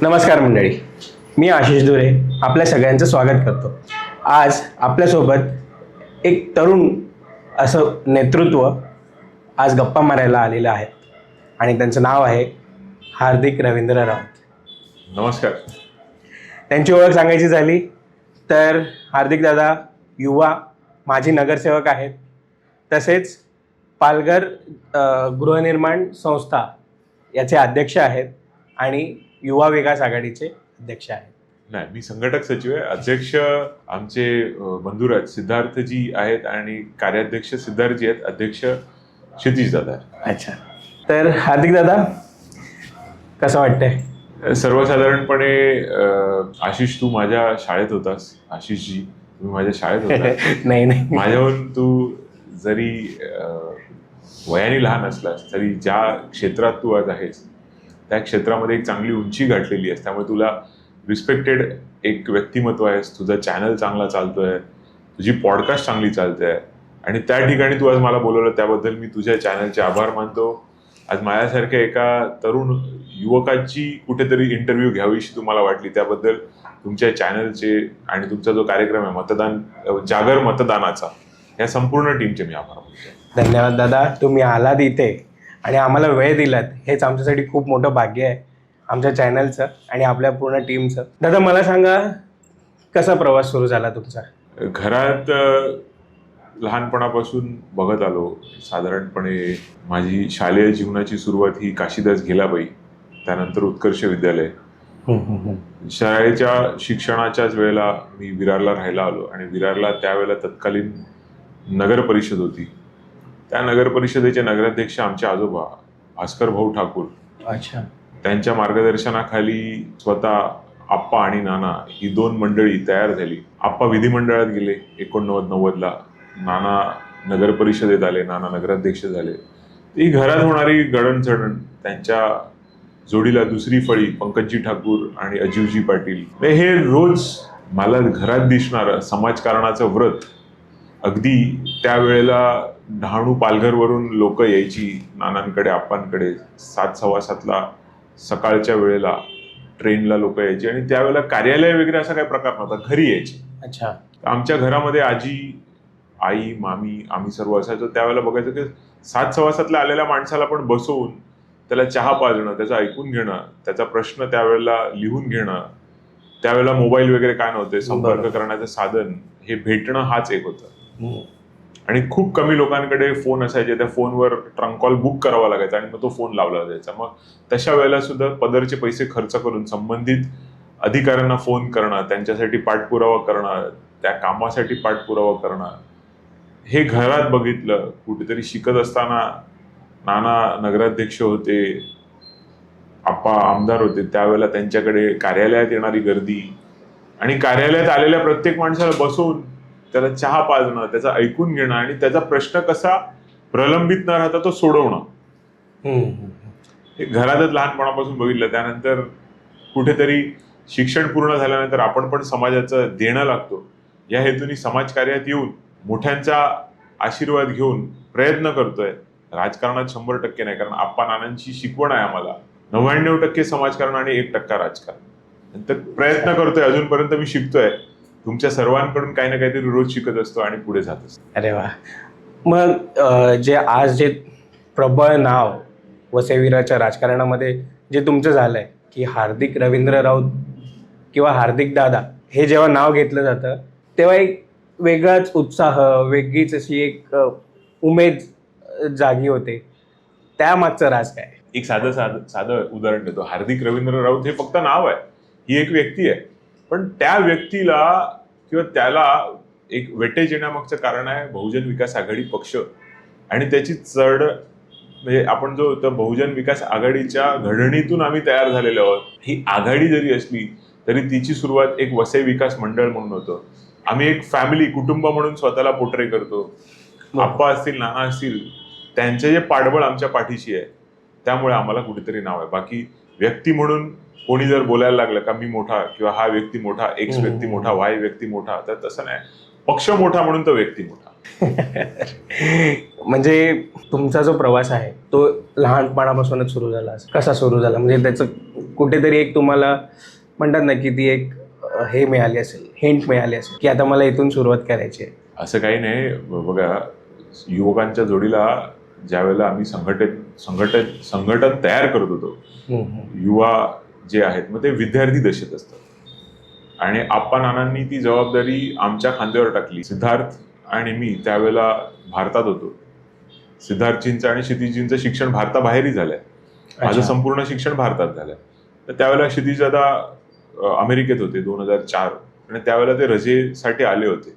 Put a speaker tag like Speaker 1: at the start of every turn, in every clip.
Speaker 1: नमस्कार मंडळी, मी आशिष दुरे आपल्या सगळ्यांचं स्वागत करतो. आज आपल्यासोबत एक तरुण असं नेतृत्व आज गप्पा मारायला आलेलं आहे आणि त्यांचं नाव आहे हार्दिक रवींद्र राऊत.
Speaker 2: नमस्कार.
Speaker 1: त्यांची ओळख सांगायची झाली तर हार्दिक दादा युवा माजी नगरसेवक आहेत, तसेच पालघर गृहनिर्माण संस्था याचे अध्यक्ष आहेत आणि युवा विकास आघाडीचे अध्यक्ष आहेत.
Speaker 2: नाही, मी संघटक सचिव आहे. अध्यक्ष आमचे बंधुराज सिद्धार्थजी आहेत आणि कार्याध्यक्ष सिद्धार्थजी आहेत. अध्यक्ष क्षितिज दादा.
Speaker 1: अच्छा, तर हार्दिक दादा कसं वाटतंय?
Speaker 2: सर्वसाधारणपणे आशिष, तू माझ्या शाळेत होतास. आशिषजी, तुम्ही माझ्या शाळेत होता.
Speaker 1: नाही,
Speaker 2: माझ्याहून तू जरी वयाने लहान असलास तरी ज्या क्षेत्रात तू आज आहेस त्या क्षेत्रामध्ये एक चांगली उंची गाठलेली आहेस. त्यामुळे तुला रिस्पेक्टेड एक व्यक्तिमत्व आहेस. तुझा चॅनल चांगला चालतोय, तुझी पॉडकास्ट चांगली चालते आणि त्या ठिकाणी तू आज मला बोलवलं त्याबद्दल मी तुझ्या चॅनलचे आभार मानतो. आज माझ्यासारख्या एका तरुण युवकाची कुठेतरी इंटरव्ह्यू घ्यावीशी तुम्हाला वाटली त्याबद्दल तुमच्या चॅनलचे आणि तुमचा जो कार्यक्रम आहे मतदान जागर मतदानाचा, या संपूर्ण टीमचे मी आभार मानतो.
Speaker 1: धन्यवाद दादा, तुम्ही आलात इथे आणि आम्हाला वेळ दिलात, हेच आमच्यासाठी खूप मोठं भाग्य आहे आमच्या चॅनलचं आणि आपल्या पूर्ण टीमचं. दादा मला सांगा, कसा प्रवास सुरू झाला तुमचा?
Speaker 2: घरात लहानपणापासून बघत आलो. साधारणपणे माझी शालेय जीवनाची सुरुवात ही काशीदास गेलाबाई, त्यानंतर उत्कर्ष विद्यालय. शाळेच्या शिक्षणाच्याच वेळेला मी विरारला राहायला आलो आणि विरारला त्यावेळेला तत्कालीन नगर परिषद होती. त्या नगर परिषदेचे नगराध्यक्ष आमचे आजोबा भास्कर भाऊ ठाकूर.
Speaker 1: अच्छा.
Speaker 2: त्यांच्या मार्गदर्शनाखाली स्वतः आप्पा आणि नाना ही दोन मंडळी तयार झाली. आप्पा विधिमंडळात गेले 89-90ला. नाना नगर परिषदेत आले, नाना नगराध्यक्ष झाले. ती घरात होणारी गडणचढण, त्यांच्या जोडीला दुसरी फळी पंकजी ठाकूर आणि अजीवजी पाटील, हे रोज मला घरात दिसणारं समाजकारणाचं व्रत. अगदी त्यावेळेला डहाणू पालघरवरून लोक यायची नानांकडे आप्पांकडे 7:15 सकाळच्या वेळेला ट्रेनला लोक यायची आणि त्यावेळेला कार्यालय वगैरे असा काही प्रकार नव्हता, घरी यायचे.
Speaker 1: अच्छा.
Speaker 2: आमच्या घरामध्ये आजी, आई, मामी, आम्ही सर्व असायचो. त्यावेळेला बघायचं की 7:15 आलेल्या माणसाला पण बसवून त्याला चहा पाजणं, त्याचं ऐकून घेणं, त्याचा प्रश्न त्यावेळेला लिहून घेणं. त्यावेळेला मोबाईल वगैरे काय नव्हते, संपर्क करण्याचं साधन हे भेटणं हाच एक होतं. आणि खूप कमी लोकांकडे फोन असायचे. त्या फोनवर ट्रंक कॉल बुक करावा लागायचा आणि मग तो फोन लावला जायचा. मग तशा वेळेला सुद्धा पदरचे पैसे खर्च करून संबंधित अधिकाऱ्यांना फोन करणं, त्यांच्यासाठी पाठपुरावा करणं, त्या कामासाठी पाठपुरावा करणं, हे घरात बघितलं. कुठेतरी शिकत असताना नाना नगराध्यक्ष होते, आप्पा आमदार होते. त्यावेळेला त्यांच्याकडे कार्यालयात येणारी गर्दी आणि कार्यालयात आलेल्या प्रत्येक माणसाला बसवून त्याला चहा पाजणं, त्याचं ऐकून घेणं आणि त्याचा प्रश्न कसा प्रलंबित न राहता तो सोडवणं, हे घरातच लहानपणापासून बघितलं. त्यानंतर कुठेतरी शिक्षण पूर्ण झाल्यानंतर आपण पण समाजाचं देणं लागतो या हेतूने समाजकार्यात येऊन मोठ्यांचा आशीर्वाद घेऊन प्रयत्न करतोय. राजकारणात 100% नाही, कारण आप्पा नानांची शिकवण आहे आम्हाला 99% समाजकारण आणि 1% राजकारण. तर प्रयत्न करतोय, अजूनपर्यंत मी शिकतोय. तुमच्या सर्वांकडून काही ना काहीतरी रोज शिकत असतो आणि पुढे जात असतो.
Speaker 1: अरे वा. मग जे प्रबळ नाव वसईविराच्या राजकारणामध्ये जे तुमचं झालंय की हार्दिक रवींद्र राऊत किंवा हार्दिक दादा, हे जेव्हा नाव घेतलं जातं तेव्हा एक वेगळाच उत्साह, वेगळीच अशी एक उमेद जागी होते. त्यामागचं राज काय?
Speaker 2: एक साधं उदाहरण देतो. हार्दिक रवींद्र राऊत हे फक्त नाव आहे, ही एक व्यक्ती आहे. पण त्या व्यक्तीला किंवा त्याला एक वेटेज येण्यामागचं कारण आहे बहुजन विकास आघाडी पक्ष आणि त्याची चढ. म्हणजे आपण जो बहुजन विकास आघाडीच्या घडणीतून आम्ही तयार झालेलो आहोत. ही आघाडी जरी असली तरी तिची सुरुवात एक वसई विकास मंडळ म्हणून होतं. आम्ही एक फॅमिली, कुटुंब म्हणून स्वतःला पोर्ट्रे करतो. आप्पा असतील, नाना असतील, त्यांचे जे पाठबळ आमच्या पाठीशी आहे, त्यामुळे आम्हाला कुठेतरी नाव आहे. बाकी व्यक्ती म्हणून कोणी जर बोलायला लागलं का मी मोठा किंवा हा व्यक्ती मोठा, एक्स व्यक्ती मोठा, वाय व्यक्ती मोठा, तर तसं नाही. पक्ष मोठा म्हणून तो व्यक्ती मोठा.
Speaker 1: म्हणजे तुमचा जो प्रवास आहे तो लहानपणापासूनच सुरू झाला कसा सुरू झाला, म्हणजे त्याचं कुठेतरी एक तुम्हाला म्हणतात ना की ती एक हे मिळाली असेल, हिंट मिळाली असेल की आता मला इथून सुरुवात करायची आहे.
Speaker 2: असं काही नाही. बघा, युवकांच्या जोडीला ज्या वेळेला आम्ही संघटन तयार करत होतो, युवा जे आहेत मग ते विद्यार्थी दशेत असतात आणि आप्पा नानांनी ती जबाबदारी आमच्या खांद्यावर टाकली. सिद्धार्थ आणि मी त्यावेळेला भारतात होतो. सिद्धार्थजींचं आणि क्षितिजींचं शिक्षण भारताबाहेरही झालंय. माझं संपूर्ण शिक्षण भारतात झालंय. तर त्यावेळेला क्षितिज दादा अमेरिकेत होते 2004 आणि त्यावेळेला ते रजेसाठी आले होते.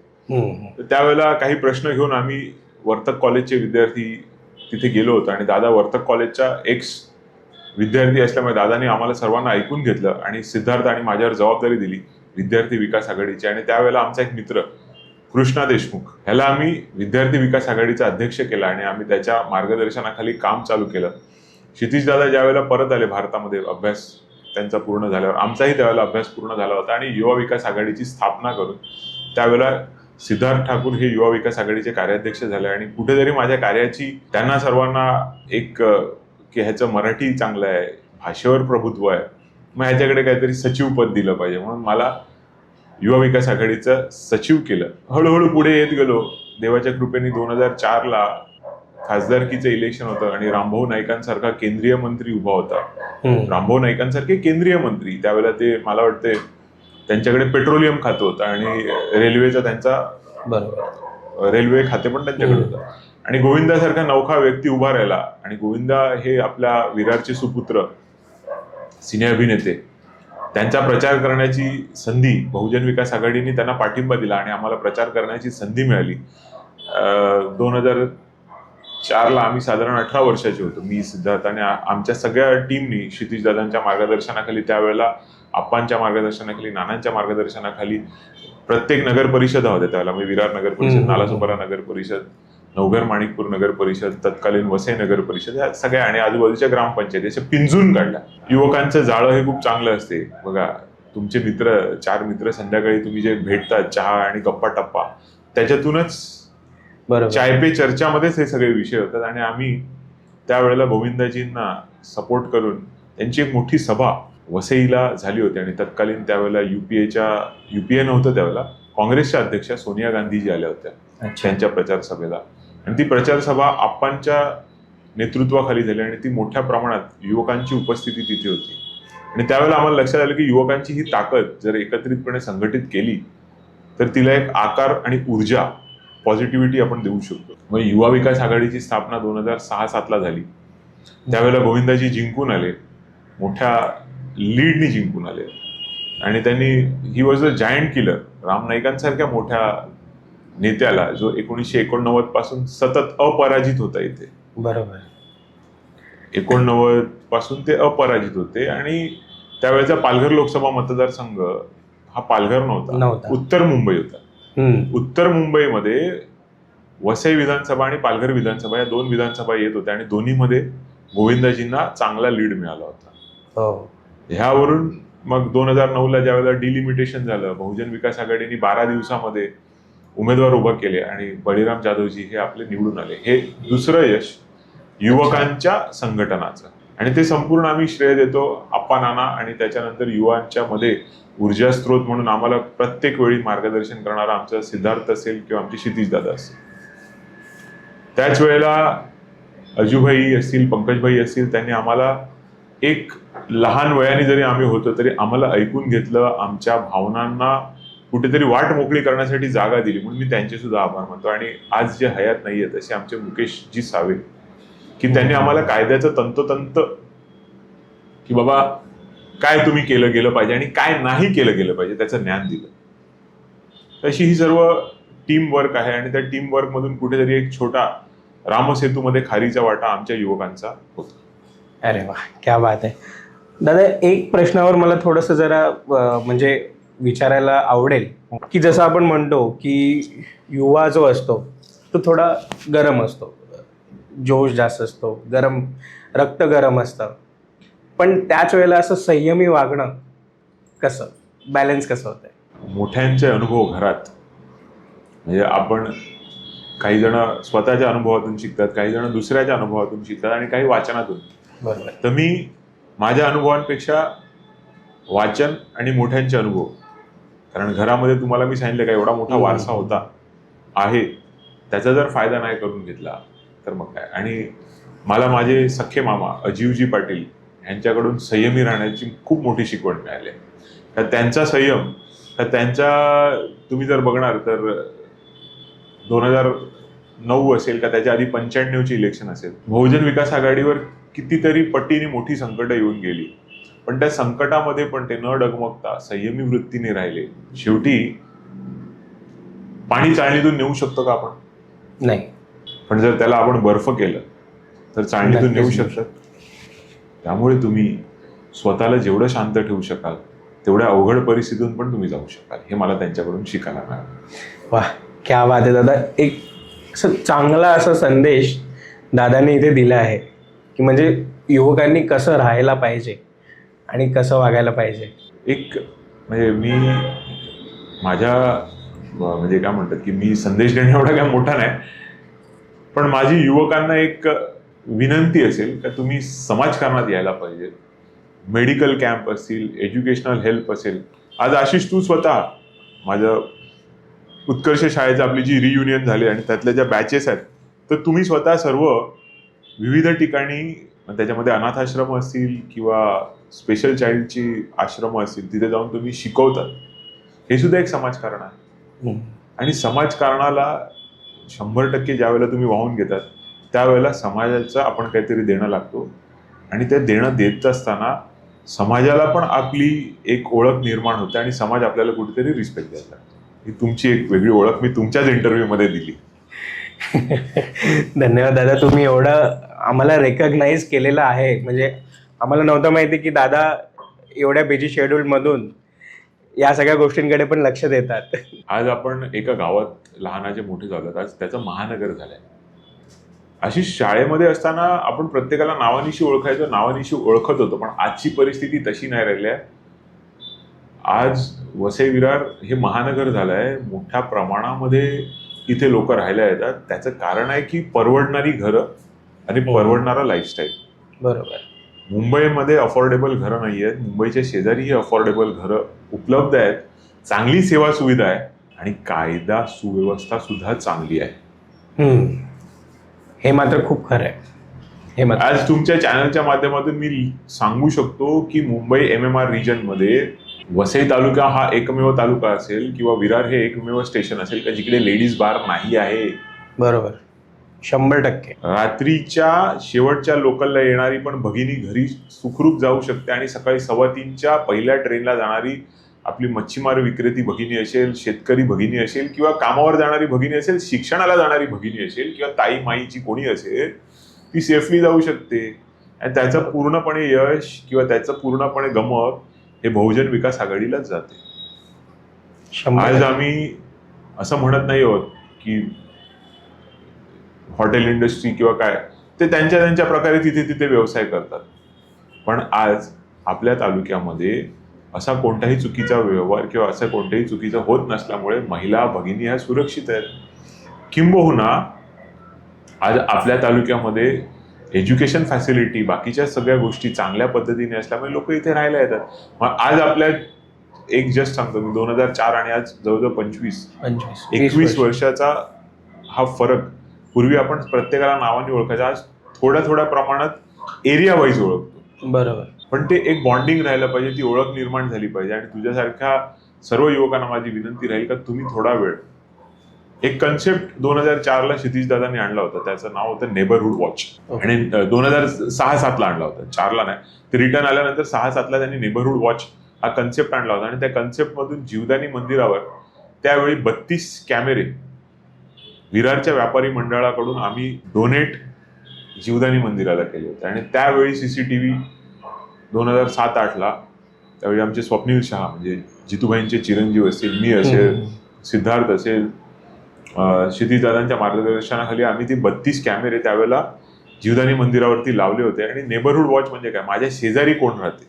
Speaker 2: तर त्यावेळेला काही प्रश्न घेऊन आम्ही वर्तक कॉलेजचे विद्यार्थी तिथे गेलो होतो आणि दादा वर्तक कॉलेजच्या एक्स विद्यार्थी असल्यामुळे दादानी आम्हाला सर्वांना ऐकून घेतलं आणि सिद्धार्थ आणि माझ्यावर जबाबदारी दिली विद्यार्थी विकास आघाडीची. आणि त्यावेळेला आमचा एक मित्र कृष्णा देशमुख ह्याला आम्ही विद्यार्थी विकास आघाडीचा अध्यक्ष केला आणि आम्ही त्याच्या मार्गदर्शनाखाली काम चालू केलं. क्षितिज दादा ज्या वेळेला परत आले भारतामध्ये, अभ्यास त्यांचा पूर्ण झाल्यावर, आमचाही त्यावेळेला अभ्यास पूर्ण झाला होता आणि युवा विकास आघाडीची स्थापना करून त्यावेळेला सिद्धार्थ ठाकूर हे युवा विकास आघाडीचे कार्याध्यक्ष झाले. आणि कुठेतरी माझ्या कार्याची त्यांना सर्वांना एक की ह्याचं मराठी चांगलं आहे, भाषेवर प्रभुत्व आहे, मग ह्याच्याकडे काहीतरी सचिव पद दिलं पाहिजे म्हणून मला युवा विकास आघाडीचं सचिव केलं. हळूहळू पुढे येत गेलो. देवाच्या कृपेने 2004ला खासदारकीचं इलेक्शन होतं आणि रामभाऊ नाईकांसारखा केंद्रीय मंत्री उभा होता. रामभाऊ नाईकांसारखे केंद्रीय मंत्री, त्यावेळेला ते मला वाटते त्यांच्याकडे पेट्रोलियम खातं होतं आणि रेल्वेचा त्यांचा रेल्वे खाते पण त्यांच्याकडे होतं. आणि गोविंदासारखा नौखा व्यक्ती उभा राहिला आणि गोविंदा हे आपल्या विरारचे सुपुत्र सिने अभिनेते, त्यांचा प्रचार करण्याची संधी बहुजन विकास आघाडीने त्यांना पाठिंबा दिला आणि आम्हाला प्रचार करण्याची संधी मिळाली. 2004ला आम्ही साधारण 18 वर्षाचे होतो, मी, सिद्धार्थ आणि आमच्या सगळ्या टीमनी क्षितिज दादांच्या मार्गदर्शनाखाली, त्यावेळेला आप्पांच्या मार्गदर्शनाखाली, नानांच्या मार्गदर्शनाखाली प्रत्येक नगर परिषदा होत्या त्यावेळेला. म्हणजे विरार नगर परिषद, नालासोपारा नगर परिषद, नवघर माणिकपूर नगर परिषद, तत्कालीन वसई नगर परिषद, ह्या सगळ्या आणि आजूबाजूच्या ग्रामपंचायती असे पिंजून काढल्या. युवकांचं जाळं हे खूप चांगलं असते. बघा, तुमचे मित्र, 4 मित्र संध्याकाळी तुम्ही जे भेटतात चहा आणि गप्पा टप्पा, त्याच्यातूनच चाय पे चर्चामध्येच हे सगळे विषय होतात. आणि आम्ही त्यावेळेला गोविंदाजींना सपोर्ट करून त्यांची एक मोठी सभा वसईला झाली होती आणि तत्कालीन त्यावेळेला युपीए नव्हतं त्यावेळेला, काँग्रेसच्या अध्यक्षा सोनिया गांधीजी आल्या होत्या त्यांच्या प्रचार सभेला. आणि ती प्रचार सभा आप्पांच्या नेतृत्वाखाली झाली आणि ती मोठ्या प्रमाणात युवकांची उपस्थिती तिथे होती. आणि त्यावेळेला आम्हाला लक्षात आलं की युवकांची ही ताकद जर एकत्रितपणे संघटित केली तर तिला एक आकार आणि ऊर्जा, पॉझिटिव्हिटी आपण देऊ शकतो. मग युवा विकास आघाडीची स्थापना 2006-07ला झाली. त्यावेळेला गोविंदाजी जिंकून आले, मोठ्या लीडनी जिंकून आले आणि त्यांनी he was a giant killer. Ram नाईकांसारख्या मोठ्या नेत्याला जो 1989 पासून सतत अपराजित होता इथे,
Speaker 1: बरोबर,
Speaker 2: 89 पासून ते अपराजित होते. आणि त्यावेळेचा पालघर लोकसभा मतदारसंघ हा पालघर नव्हता, उत्तर मुंबई होता. उत्तर मुंबईमध्ये वसई विधानसभा आणि पालघर विधानसभा या 2 विधानसभा येत होत्या आणि दोन्हीमध्ये गोविंदाजींना चांगला लीड मिळाला होता. ह्यावरून मग 2009ला ज्यावेळेला डिलिमिटेशन झालं, बहुजन विकास आघाडीने 12 दिवसामध्ये उमेदवार उभा केले आणि बळीराम जाधवजी हे आपले निवडून आले. हे दुसरं यश युवकांच्या संघटनाचं आणि ते संपूर्ण आम्ही श्रेय देतो आप्पा नाना आणि त्याच्यानंतर युवांच्या मध्ये ऊर्जा स्त्रोत म्हणून आम्हाला प्रत्येक वेळी मार्गदर्शन करणारा आमचा सिद्धार्थ असेल किंवा आमचे क्षितिज दादा असेल. त्याच वेळेला अजूभाई असतील, पंकजभाई असतील, त्यांनी आम्हाला एक लहान वयाने जरी आम्ही होतो तरी आम्हाला ऐकून घेतलं, आमच्या भावनांना कुठेतरी वाट मोकळी करण्यासाठी जागा दिली, म्हणून मी त्यांचे सुद्धा आभार मानतो. आणि आज जे हयात नाहीये तसे आमचे मुकेशजी सावे, की त्यांनी आम्हाला कायद्याचं तंतोतंत की बाबा काय तुम्ही केलं गेलं पाहिजे आणि काय नाही केलं गेलं पाहिजे त्याचं ज्ञान दिलं. तशी ही सर्व टीम वर्क आहे आणि त्या टीम वर्क मधून कुठेतरी एक छोटा रामसेतूमध्ये खारीचा वाटा आमच्या युवकांचा होता.
Speaker 1: अरे वा, क्या बात आहे. दादा, एक प्रश्नावर मला थोडंसं जरा म्हणजे विचारायला आवडेल की जसं आपण म्हणतो की युवा जो असतो तो थोडा गरम असतो, जोश जास्त असतो, गरम रक्त गरम असतं, पण त्याच वेळेला असं संयमी वागणं कसं, बॅलन्स कसं होतंय?
Speaker 2: मोठ्यांचे अनुभव घरात, म्हणजे आपण काही जण स्वतःच्या अनुभवातून शिकतात, काही जण दुसऱ्याच्या अनुभवातून शिकतात आणि काही वाचनातून.
Speaker 1: बरोबर.
Speaker 2: तर मी माझ्या अनुभवांपेक्षा वाचन आणि मोठ्यांचे अनुभव, कारण घरामध्ये तुम्हाला मी सांगितलं का एवढा मोठा वारसा होता आहे, त्याचा जर फायदा नाही करून घेतला तर मग काय. आणि मला माझे सख्खे मामा अजीवजी पाटील यांच्याकडून संयमी राहण्याची खूप मोठी शिकवण मिळाली आहे. तर त्यांचा संयम, तर त्यांच्या तुम्ही जर बघणार तर 2009 असेल का त्याच्या आधी 95ची इलेक्शन असेल, बहुजन विकास आघाडीवर कितीतरी पटीने मोठी संकटं येऊन गेली, पण त्या संकटामध्ये पण ते न डगमगता संयमी वृत्तीने राहिले. शेवटी पाणी चाळणीतून नेऊ शकतो का आपण?
Speaker 1: नाही.
Speaker 2: पण जर त्याला आपण बर्फ केलं तर चाळणीतून नेऊ शकतात. त्यामुळे तुम्ही स्वतःला जेवढं शांत ठेवू शकाल तेवढ्या अवघड परिस्थितीतून पण तुम्ही जाऊ शकाल. हे मला त्यांच्याकडून शिकायला मिळालं.
Speaker 1: वा, क्या बात आहे दादा. एक असं चांगला असा संदेश दादाने इथे दिला आहे की म्हणजे युवकांनी कसं राहायला पाहिजे आणि कसं वागायला पाहिजे.
Speaker 2: एक म्हणजे मी माझ्या म्हणजे काय म्हणतात की मी संदेश देणे एवढा काय मोठा नाही, पण माझी युवकांना एक विनंती असेल का तुम्ही समाजकारणात यायला पाहिजे. मेडिकल कॅम्प असतील, एज्युकेशनल हेल्प असेल. आज आशिष तू स्वतः माझ्या उत्कर्ष शाळेचं आपली जी रियुनियन झाली आणि त्यातल्या ज्या बॅचेस आहेत, तर तुम्ही स्वतः सर्व विविध ठिकाणी, त्याच्यामध्ये अनाथाश्रम असतील किंवा स्पेशल चाइल्डची आश्रम असतील, तिथे जाऊन तुम्ही शिकवतात. हे सुद्धा एक समाजकारण आहे. आणि समाजकारणाला 100% ज्या वेळेला तुम्ही वाहून घेतात त्यावेळेला समाजाचं आपण काहीतरी देणं लागतो. आणि ते देणं देत असताना समाजाला पण आपली एक ओळख निर्माण होते आणि समाज आपल्याला कुठेतरी रिस्पेक्ट द्यायला लागतो. ही तुमची एक वेगळी ओळख मी तुमच्याच इंटरव्ह्यूमध्ये दिली.
Speaker 1: धन्यवाद दादा. तुम्ही एवढं आम्हाला रेकग्नाइज केलेलं आहे. म्हणजे आम्हाला नव्हतं माहिती की दादा एवढ्या बिझी शेड्यूलमधून या सगळ्या गोष्टींकडे पण लक्ष देतात.
Speaker 2: आज आपण एका गावात लहानाचे मोठे झालो, आज त्याचं महानगर झालंय. अशी शाळेमध्ये असताना आपण प्रत्येकाला नावानिशी ओळखायचो, नावानिशी ओळखत होतो, पण आजची परिस्थिती तशी नाही राहिली आहे. आज वसई विरार हे महानगर झालंय. मोठ्या प्रमाणामध्ये इथे लोक राहायला येतात. त्याचं कारण आहे की परवडणारी घरं आणि परवडणारा लाईफस्टाईल.
Speaker 1: बरोबर.
Speaker 2: मुंबईमध्ये अफोर्डेबल घरं नाही आहेत. मुंबईच्या शेजारीही अफोर्डेबल घरं उपलब्ध आहेत. चांगली सेवा सुविधा आहे आणि कायदा सुव्यवस्था सुद्धा चांगली आहे.
Speaker 1: हे मात्र खूप खरं आहे. हे मात्र
Speaker 2: आज तुमच्या चॅनलच्या माध्यमातून मी सांगू शकतो की मुंबई MMR रिजनमध्ये वसई तालुका हा एकमेव तालुका असेल किंवा विरार हे एकमेव स्टेशन असेल का जिकडे लेडीज बार नाही आहे.
Speaker 1: बरोबर. 100%.
Speaker 2: रात्रीच्या शेवटच्या लोकलला येणारी पण भगिनी घरी सुखरूप जाऊ शकते आणि सकाळी 3:15च्या पहिल्या ट्रेनला जाणारी आपली मच्छीमार विक्रेती भगिनी असेल, शेतकरी भगिनी असेल किंवा कामावर जाणारी भगिनी असेल, शिक्षणाला जाणारी भगिनी असेल किंवा ताई माईची कोणी असेल, ती सेफली जाऊ शकते. आणि त्याचं पूर्णपणे यश किंवा त्याचं पूर्णपणे गमक हे बहुजन विकास आघाडीलाच जाते. आज आम्ही असं म्हणत नाही आहोत की हॉटेल इंडस्ट्री किंवा काय, ते त्यांच्या प्रकारे तिथे व्यवसाय करतात. पण आज आपल्या तालुक्यामध्ये असा कोणताही चुकीचा व्यवहार किंवा असं कोणताही चुकीचं होत नसल्यामुळे महिला भगिनी ह्या सुरक्षित आहेत. किंबहुना आज आपल्या तालुक्यामध्ये एज्युकेशन फॅसिलिटी, बाकीच्या सगळ्या गोष्टी चांगल्या पद्धतीने असल्यामुळे लोक इथे राहायला येतात. मग आज आपल्या एक जस्ट सांगतो मी, 2004 आणि आज जवळजवळ 21 वर्षाचा हा फरक. पूर्वी आपण प्रत्येकाला नावाने ओळखायचं, आज थोड्या प्रमाणात एरिया वाईज ओळखतो.
Speaker 1: बरोबर.
Speaker 2: पण ते एक बॉन्डिंग राहायला पाहिजे, ती ओळख निर्माण झाली पाहिजे. आणि तुझ्यासारख्या सर्व युवकांना माझी विनंती राहील का तुम्ही थोडा वेळ, एक कन्सेप्ट 2004ला क्षितिज दादांनी आणला होता, त्याचं नाव होतं नेबरहुड वॉच. आणि 2006-07ला आणला होता, 4ला नाही. ते रिटर्न आल्यानंतर 6-7ला त्यांनी नेबरहुड वॉच हा कन्सेप्ट आणला होता. आणि त्या कन्सेप्ट मधून जीवदानी मंदिरावर त्यावेळी 32 कॅमेरे विरारच्या व्यापारी मंडळाकडून आम्ही डोनेट जीवदानी मंदिराला केले होते. आणि त्यावेळी CCTV 2007-08ला त्यावेळी आमचे स्वप्नील शहा म्हणजे जितूभाईंचे चिरंजीव असतील, मी असेल, सिद्धार्थ असेल, क्षितिज दादांच्या मार्गदर्शनाखाली आम्ही ती 32 कॅमेरे त्यावेळेला जीवदानी मंदिरावरती लावले होते. आणि नेबरहुड वॉच म्हणजे काय, माझ्या शेजारी कोण राहते.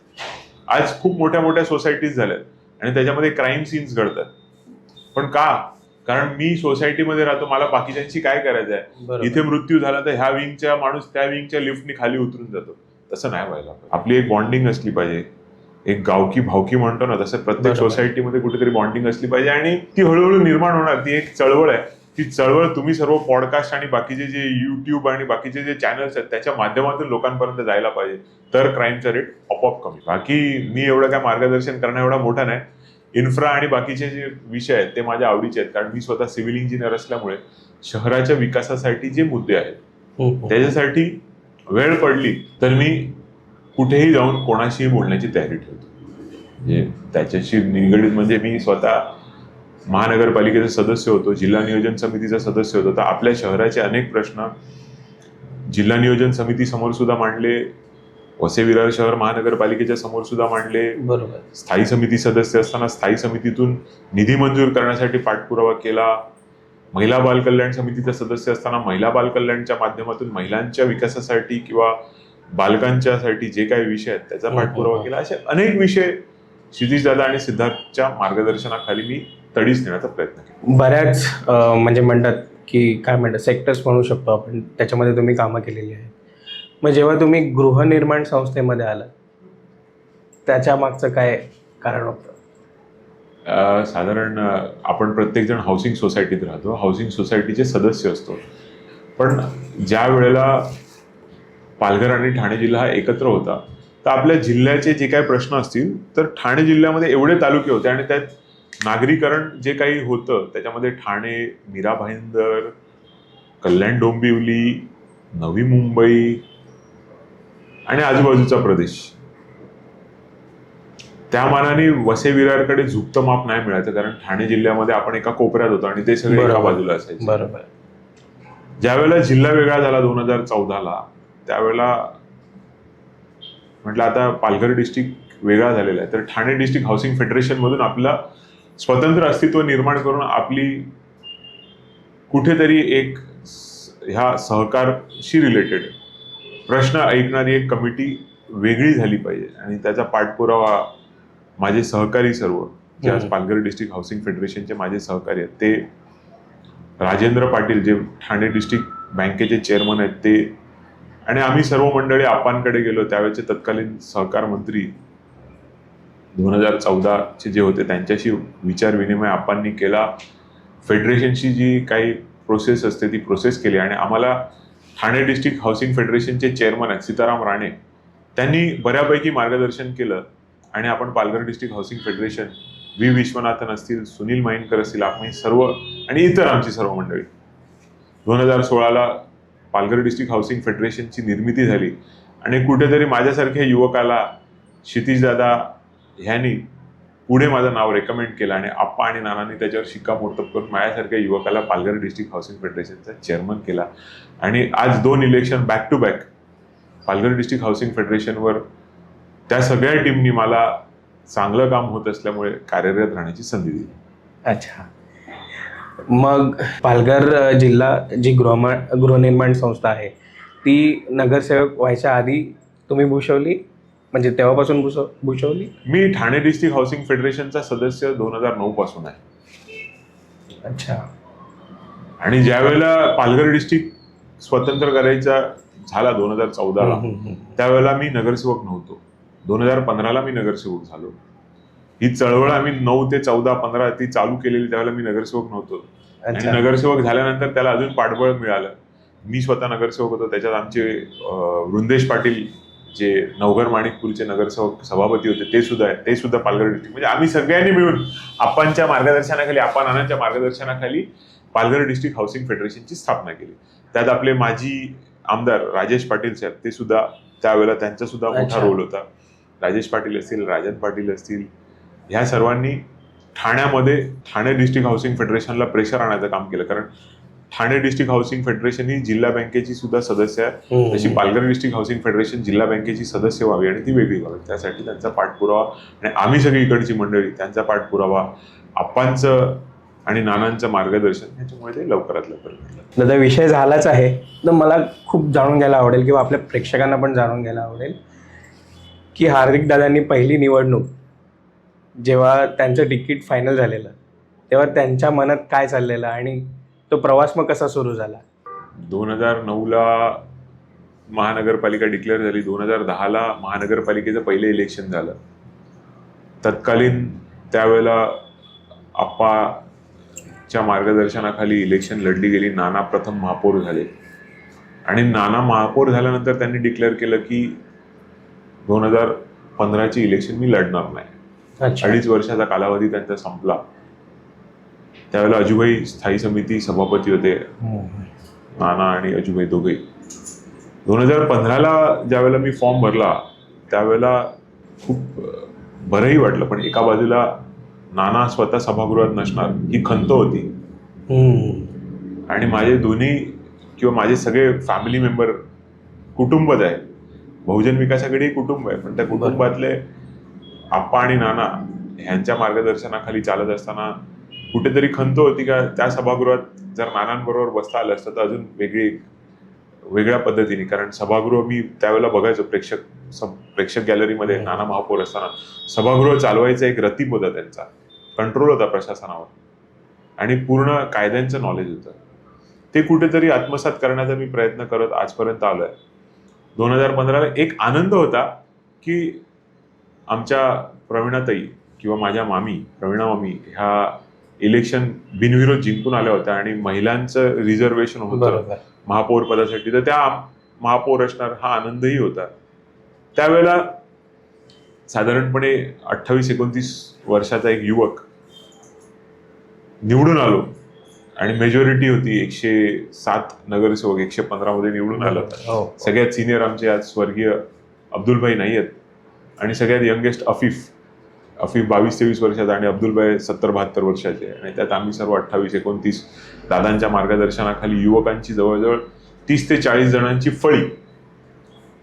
Speaker 2: आज खूप मोठ्या सोसायटीज झाल्यात आणि त्याच्यामध्ये क्राईम सीन्स घडतात. पण का? कारण मी सोसायटीमध्ये राहतो, मला बाकीच्यांशी काय करायचं आहे.
Speaker 1: बरोबर.
Speaker 2: इथे मृत्यू झाला तर ह्या विंगच्या माणूस त्या विंगच्या लिफ्टनी खाली उतरून जातो. तसं नाही व्हायला पाहिजे. आपली एक बॉन्डिंग असली पाहिजे, एक गावकी भावकी म्हणतो ना तसं प्रत्येक
Speaker 1: बरोबर.
Speaker 2: सोसायटीमध्ये कुठेतरी बॉन्डिंग असली पाहिजे आणि ती हळूहळू निर्माण होणार. ती एक चळवळ आहे. ती चळवळ तुम्ही सर्व पॉडकास्ट आणि बाकीचे जे युट्यूब आणि बाकीचे जे चॅनल्स आहेत त्याच्या माध्यमातून लोकांपर्यंत जायला पाहिजे, तर क्राईमचा रेट आपोआप कमी. बाकी मी एवढं काय मार्गदर्शन करणं एवढा मोठा नाही. इन्फ्रा आणि बाकीचे जे विषय आहेत ते माझ्या आवडीचे आहेत, कारण मी स्वतः सिव्हिल इंजिनियर असल्यामुळे शहराच्या विकासासाठी जे मुद्दे आहेत त्याच्यासाठी वेळ पडली तर मी कुठेही जाऊन कोणाशीही बोलण्याची तयारी ठेवतो. म्हणजे त्याच्याशी निगडीत म्हणजे मी स्वतः महानगरपालिकेचा सदस्य होतो, जिल्हा नियोजन समितीचा सदस्य होतो. तर आपल्या शहराचे अनेक प्रश्न जिल्हा नियोजन समितीसमोर सुद्धा मांडले, वसई विरार शहर महानगरपालिकेच्या समोर सुद्धा मांडले.
Speaker 1: बरोबर.
Speaker 2: स्थायी समिती सदस्य असताना स्थायी समितीतून निधी मंजूर करण्यासाठी पाठपुरावा केला. महिला बाल कल्याण समितीचा सदस्य असताना महिला बाल कल्याणच्या माध्यमातून महिलांच्या विकासासाठी किंवा बालकांच्यासाठी जे काही विषय आहेत त्याचा पाठपुरावा केला. असे अनेक विषय क्षितिज दादा आणि सिद्धार्थच्या मार्गदर्शनाखाली मी तडीस नेण्याचा प्रयत्न केला.
Speaker 1: बऱ्याच म्हणजे म्हणतात की काय म्हणतात सेक्टर्स म्हणू शकतो आपण, त्याच्यामध्ये तुम्ही कामं केलेली आहेत. मग जेव्हा तुम्ही गृहनिर्माण संस्थेमध्ये आलात त्याच्या मागचं काय कारण होतं?
Speaker 2: साधारण आपण प्रत्येकजण हाऊसिंग सोसायटीत राहतो, हाऊसिंग सोसायटीचे सदस्य असतो. पण ज्या वेळेला पालघर आणि ठाणे जिल्हा हा एकत्र होता तर आपल्या जिल्ह्याचे जे काही प्रश्न असतील तर ठाणे जिल्ह्यामध्ये एवढे तालुके होते आणि त्यात नागरीकरण जे काही होतं त्याच्यामध्ये ठाणे, मीरा भाईंदर, कल्याण डोंबिवली, नवी मुंबई आणि आजूबाजूचा प्रदेश, त्या मानाने वसई विरारकडे झुकतं माप नाही मिळायचं, कारण ठाणे जिल्ह्यामध्ये आपण एका कोपऱ्यात होतो आणि ते सगळे एका बाजूला असायचे.
Speaker 1: बरोबर.
Speaker 2: ज्यावेळेला जिल्हा वेगळा झाला 2014ला, त्यावेळेला म्हटलं आता पालघर डिस्ट्रिक्ट वेगळा झालेला आहे तर ठाणे डिस्ट्रिक्ट हाऊसिंग फेडरेशन मधून आपला स्वतंत्र अस्तित्व निर्माण करून आपली कुठेतरी एक ह्या सहकारशी रिलेटेड प्रश्न ऐकणारी एक कमिटी वेगळी झाली पाहिजे. आणि त्याचा पाठपुरावा माझे सहकारी सर्व जे आज पालघर डिस्ट्रिक्ट हाऊसिंग फेडरेशनचे माझे सहकारी आहेत ते राजेंद्र पाटील जे ठाणे डिस्ट्रिक्ट बँकेचे चेअरमन आहेत ते, आणि आम्ही सर्व मंडळी आप्पांकडे गेलो. त्यावेळेचे तत्कालीन सहकार मंत्री 2014चे जे होते त्यांच्याशी विचार विनिमय आप्पांनी केला. फेडरेशनची जी काही प्रोसेस असते ती प्रोसेस केली आणि आम्हाला ठाणे डिस्ट्रिक्ट हाऊसिंग फेडरेशनचे चेअरमन आहेत सीताराम राणे, त्यांनी बऱ्यापैकी मार्गदर्शन केलं आणि आपण Palghar district housing federation, V Vishwanathan असतील, सुनील माइनकर असतील, आपण सर्व आणि इतर आमची सर्व मंडळी 2016ला पालघर डिस्ट्रिक्ट हाऊसिंग फेडरेशनची निर्मिती झाली. आणि कुठेतरी माझ्यासारख्या युवकाला क्षितिज दादा ह्यांनी पुढे माझं नाव रेकमेंड केलं आणि आप्पा आणि नानांनी त्याच्यावर शिक्कामोर्तब करून माझ्यासारख्या युवकाला पालघर डिस्ट्रिक्ट हाऊसिंग फेडरेशनचा चेअरमन केला. आणि आज 2 election back to back Palghar district housing फेडरेशनवर त्या सगळ्या टीमनी मला चांगलं काम होत असल्यामुळे कार्यरत राहण्याची संधी दिली.
Speaker 1: अच्छा. मग पालघर जिल्हा जी गृहनिर्माण संस्था आहे ती नगरसेवक व्हायच्या आधी तुम्ही भूषवली, म्हणजे तेव्हापासून भूषवली?
Speaker 2: मी ठाणे डिस्ट्रिक्ट हाऊसिंग फेडरेशनचा सदस्य 2009 पासून आहे.
Speaker 1: अच्छा.
Speaker 2: आणि ज्या वेळेला पालघर डिस्ट्रिक्ट स्वतंत्र करायचा झाला 2014ला त्यावेळेला मी नगरसेवक नव्हतो. 2015ला मी नगरसेवक झालो. ही चळवळ आम्ही 9 ते 14, 15 ती चालू केलेली, त्यावेळेला मी नगरसेवक नव्हतो. आणि नगरसेवक झाल्यानंतर त्याला अजून पाठबळ मिळालं. मी स्वतः नगरसेवक होतो. त्याच्यात आमचे वृंदेश पाटील जे नवघर माणिकपूरचे नगरसेवक सभापती होते ते सुद्धा पालघर डिस्ट्रिक्ट, म्हणजे आम्ही सगळ्यांनी मिळून आप्पांच्या मार्गदर्शनाखाली, आप्पा नानांच्या मार्गदर्शनाखाली पालघर डिस्ट्रिक्ट हाऊसिंग फेडरेशनची स्थापना केली. त्यात आपले माजी आमदार राजेश पाटील साहेब ते सुद्धा त्यावेळेला त्यांचा सुद्धा मोठा रोल होता. राजेश पाटील असतील, राजन पाटील असतील, ह्या सर्वांनी ठाण्यामध्ये ठाणे डिस्ट्रिक्ट हाऊसिंग फेडरेशनला प्रेशर आणायचं काम केलं. कारण ठाणे डिस्ट्रिक्ट हाऊसिंग फेडरेशन ही जिल्हा बँकेची सुद्धा सदस्य आहे, तशी पालघर डिस्ट्रिक्ट हाऊसिंग फेडरेशन जिल्हा बँकेची सदस्य व्हावी आणि ती वेगळी व्हावी. त्यासाठी त्यांचा पाठपुरावा आणि आम्ही सगळी इकडची मंडळी त्यांचा पाठपुरावा, आप्पांचं आणि नानांचं मार्गदर्शन, ह्याच्यामुळे ते लवकरात लवकर घडलं.
Speaker 1: दादा विषय झालाच आहे तर मला खूप जाणून घ्यायला आवडेल किंवा आपल्या प्रेक्षकांना पण जाणून घ्यायला आवडेल की हार्दिक दादांनी पहिली निवडणूक जेव्हा त्यांचं तिकीट फायनल झालेलं तेव्हा त्यांच्या मनात काय चाललेलं आणि तो प्रवास मग कसा सुरू झाला?
Speaker 2: 2009ला महानगरपालिका डिक्लेअर झाली. 2010ला महानगरपालिकेचं पहिले इलेक्शन झालं. तत्कालीन त्यावेळेला आप्पाच्या मार्गदर्शनाखाली इलेक्शन लढली गेली. नाना प्रथम महापौर झाले आणि नाना महापौर झाल्यानंतर त्यांनी डिक्लेअर केलं की 2015ची इलेक्शन मी लढणार नाही.
Speaker 1: अच्छा.
Speaker 2: 2.5 वर्षाचा कालावधी त्यांचा संपला. त्यावेळेला अजूभाई स्थायी समिती सभापती होते, नाना आणि अजूभाई दोघे. 2015ला ज्यावेळेला मी फॉर्म भरला त्यावेळेला खूप बरंही वाटलं, पण एका बाजूला नाना स्वतः सभागृहात नसणार ही खंत होती आणि माझे दोन्ही किंवा माझे सगळे फॅमिली मेंबर कुटुंबच आहे. बहुजन विकास आघाडी कुटुंब आहे, पण त्या कुटुंबातले आप्पा आणि नाना ह्यांच्या मार्गदर्शनाखाली चालत असताना कुठेतरी खंत होती का त्या सभागृहात जर नानांबरोबर बसता आलं असतं तर अजून वेगळ्या पद्धतीने. कारण सभागृह मी त्यावेळेला बघायचो प्रेक्षक गॅलरीमध्ये नाना महापौर असताना सभागृह चालवायचा एक रतीब होता, त्यांचा कंट्रोल होता प्रशासनावर आणि पूर्ण कायद्यांचं नॉलेज होतं. ते कुठेतरी आत्मसात करण्याचा मी प्रयत्न करत आजपर्यंत आलोय. 2015ला एक आनंद होता की आमच्या प्रवीणाताई किंवा माझ्या मामी प्रवीणा मामी ह्या इलेक्शन बिनविरोध जिंकून आल्या होत्या आणि महिलांचं रिझर्वेशन होतं महापौर पदासाठी, तर त्या महापौर असणार हा आनंदही होता. त्यावेळेला साधारणपणे 28-29 वर्षाचा एक युवक निवडून आलो आणि मेजॉरिटी होती. 107 नगरसेवक 115 मध्ये निवडून आलं. सगळ्यात सिनियर आमचे आज स्वर्गीय अब्दुलभाई नाही आहेत आणि सगळ्यात यंगेस्ट अफीफ 22-23 वर्षाचा आणि अब्दुलभाई 70-72 वर्षाचे. आणि त्यात आम्ही सर्व 28-29 दादांच्या मार्गदर्शनाखाली युवकांची जवळजवळ 30 ते 40 जणांची फळी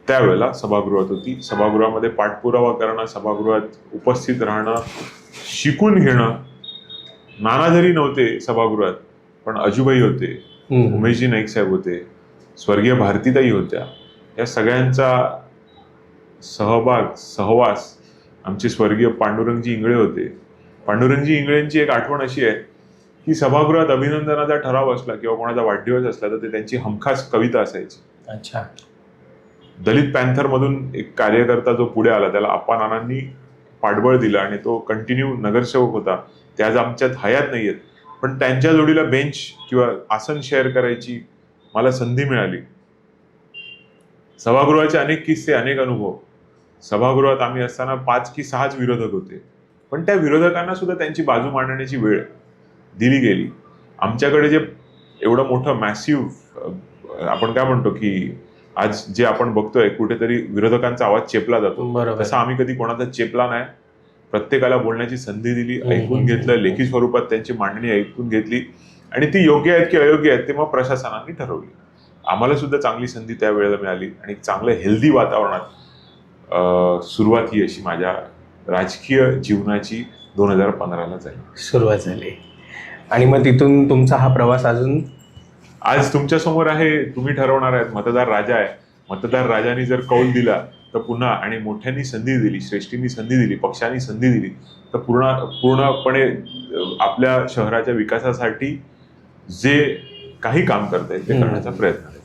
Speaker 2: त्यावेळेला सभागृहात होती. सभागृहामध्ये पाठपुरावा करणं, सभागृहात उपस्थित राहणं, शिकून घेणं. नाना जरी नव्हते सभागृहात पण अजूभाई होते, उमेशजी नाईक साहेब होते, स्वर्गीय भारतीताई होत्या. या सगळ्यांचा सहवास आमचे स्वर्गीय पांडुरंगजी इंगळे होते. पांडुरंगजी इंगळेंची एक आठवण अशी आहे की सभागृहात अभिनंदनाचा ठराव असला किंवा कोणाचा वाढदिवस असला तर ते त्यांची हमखास कविता असायची.
Speaker 1: अच्छा.
Speaker 2: दलित पॅन्थर मधून एक कार्यकर्ता जो पुढे आला त्याला आप्पा नानांनी पाठबळ दिलं आणि तो कंटिन्यू नगरसेवक होता. ते आज आमच्यात हयात नाहीयेत, पण त्यांच्या जोडीला बेंच किंवा आसन शेअर करायची मला संधी मिळाली. सभागृहाचे अनेक किस्से, अनेक अनुभव. सभागृहात आम्ही असताना 5 की 6 विरोधक होते, पण त्या विरोधकांना सुद्धा त्यांची बाजू मांडण्याची वेळ दिली गेली. आमच्याकडे जे एवढं मोठं मॅसिव्ह आपण काय म्हणतो की आज जे आपण बघतोय कुठेतरी विरोधकांचा आवाज चेपला जातो, तसा आम्ही कधी कोणाचा चेपला नाही. प्रत्येकाला बोलण्याची संधी दिली, ऐकून घेतलं, लेखी स्वरूपात त्यांची मांडणी ऐकून घेतली आणि ती योग्य आहेत की अयोग्य आहेत ते मग प्रशासनाने ठरवली. आम्हाला सुद्धा चांगली संधी त्यावेळेला मिळाली आणि चांगलं हेल्दी वातावरणात सुरुवात ही अशी माझ्या राजकीय जीवनाची 2015ला
Speaker 1: सुरुवात झाली. आणि मग तिथून तुमचा हा प्रवास अजून
Speaker 2: आज तुमच्या समोर आहे. तुम्ही ठरवणार आहेत. मतदार राजा आहे. मतदार राजाने जर कौल दिला तर पुन्हा आणि मोठ्यांनी संधी दिली, श्रेष्ठींनी संधी दिली, पक्षांनी संधी दिली तर पूर्णपणे आपल्या शहराच्या विकासासाठी जे काही काम करता येईल ते करण्याचा प्रयत्न आहे.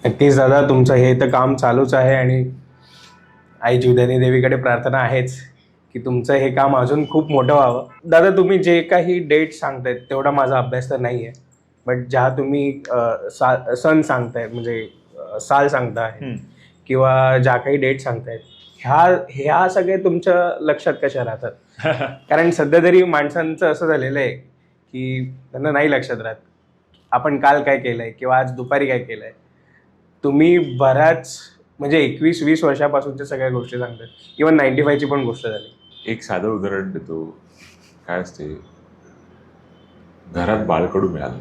Speaker 1: नक्कीच दादा, तुमचं हे तर काम चालूच आहे आणि आई जीवदानी देवीकडे प्रार्थना आहेच की तुमचं हे काम अजून खूप मोठं व्हावं. दादा, तुम्ही जे काही डेट सांगतायत तेवढा माझा अभ्यास तर नाही आहे, बट ज्या तुम्ही सण सांगताय म्हणजे साल सांगताय किंवा ज्या काही डेट सांगतायत ह्या सगळे तुमच्या लक्षात कशा राहतात? कारण सध्या तरी माणसांचं असं झालेलं आहे की त्यांना नाही लक्षात राहत आपण काल काय केलंय किंवा आज दुपारी काय केलंय. तुम्ही बऱ्याच म्हणजे 21-20 वर्षापासूनच्या सगळ्या गोष्टी सांगतात. इव्हन 95ची पण गोष्ट झाली.
Speaker 2: एक साधं उदाहरण देतो. काय असते, घरात बाळकडू मिळालं.